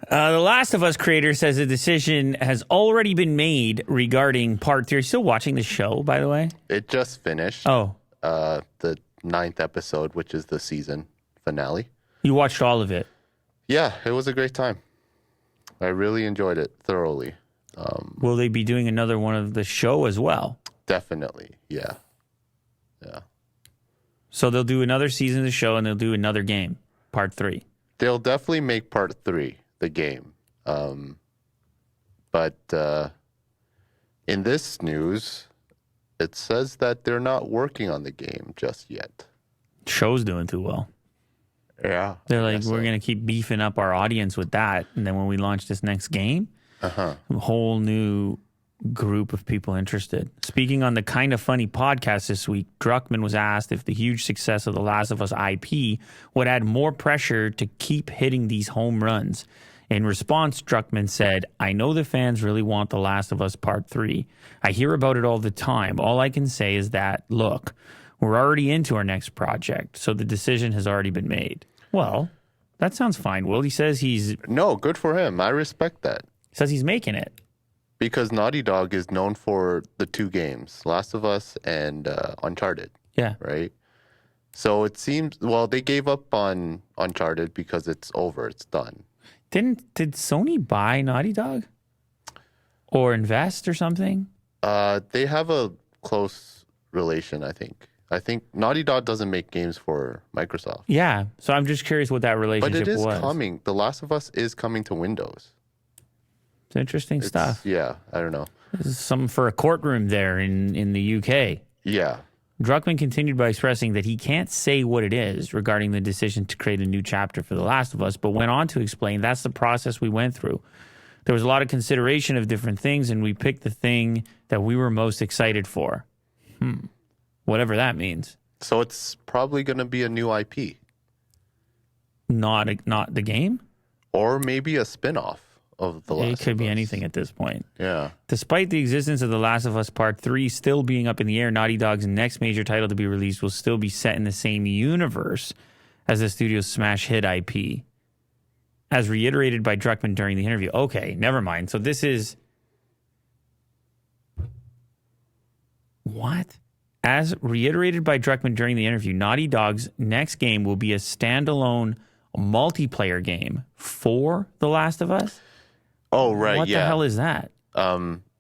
The Last of Us creator says a decision has already been made regarding part 3. Are you still watching the show, by the way? It just finished. Oh. The 9th episode, which is the season finale. You watched all of it? Yeah, it was a great time. I really enjoyed it thoroughly. Will they be doing another one of the show as well? Definitely, yeah. Yeah. So they'll do another season of the show and they'll do another game, part 3. They'll definitely make part 3, the game. But in this news, it says that they're not working on the game just yet. Show's doing too well. Yeah. They're like, we're going to keep beefing up our audience with that. And then when we launch this next game, a whole new group of people interested. Speaking on the Kind of Funny podcast this week, Druckmann was asked if the huge success of The Last of Us IP would add more pressure to keep hitting these home runs. In response, Druckmann said, I know the fans really want The Last of Us Part 3. I hear about it all the time. All I can say is that, look, we're already into our next project, so the decision has already been made. Well, that sounds fine, Will. He says he's... No, good for him. I respect that. He says he's making it. Because Naughty Dog is known for the 2 games, Last of Us and Uncharted. Yeah. Right? So it seems... Well, they gave up on Uncharted because it's over. It's done. Did Sony buy Naughty Dog? Or invest or something? They have a close relation, I think. I think Naughty Dog doesn't make games for Microsoft. Yeah, so I'm just curious what that relationship was. But it is coming. The Last of Us is coming to Windows. It's interesting stuff. Yeah, I don't know. This is something for a courtroom there in the UK. Yeah. Druckmann continued by expressing that he can't say what it is regarding the decision to create a new chapter for The Last of Us, but went on to explain that's the process we went through. There was a lot of consideration of different things, and we picked the thing that we were most excited for. Whatever that means. So it's probably going to be a new IP. Not the game? Or maybe a spin-off of The Last of Us. It could be anything at this point. Yeah. Despite the existence of The Last of Us Part 3 still being up in the air, Naughty Dog's next major title to be released will still be set in the same universe as the studio's smash hit IP. As reiterated by Druckmann during the interview. Okay, never mind. So this is... What? As reiterated by Druckmann during the interview, Naughty Dog's next game will be a standalone multiplayer game for The Last of Us? Oh, right, What the hell is that?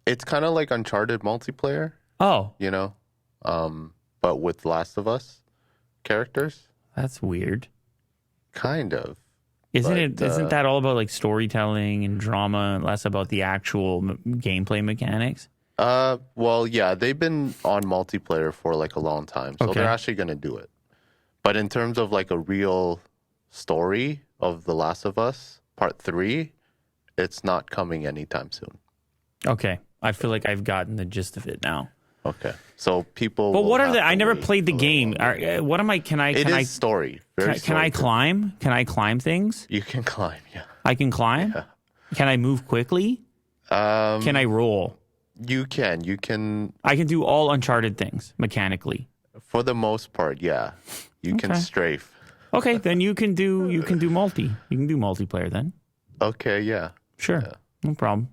It's kind of like Uncharted multiplayer. Oh. You know? But with Last of Us characters. That's weird. Kind of. Isn't that all about like storytelling and drama and less about the actual gameplay mechanics? Well, yeah, they've been on multiplayer for like a long time, so they're actually going to do it. But in terms of like a real story of The Last of Us Part 3, it's not coming anytime soon. Okay. I feel like I've gotten the gist of it now. Okay. So people... But what are the... I never played the game. What am I... Can I... It is story. Can I climb? Can I climb things? You can climb, yeah. I can climb? Yeah. Can I move quickly? Can I roll? You can. You can... I can do all Uncharted things, mechanically. For the most part, yeah. You can strafe. Okay, then you can do multi. You can do multiplayer then. Okay, yeah. Sure. Yeah. No problem.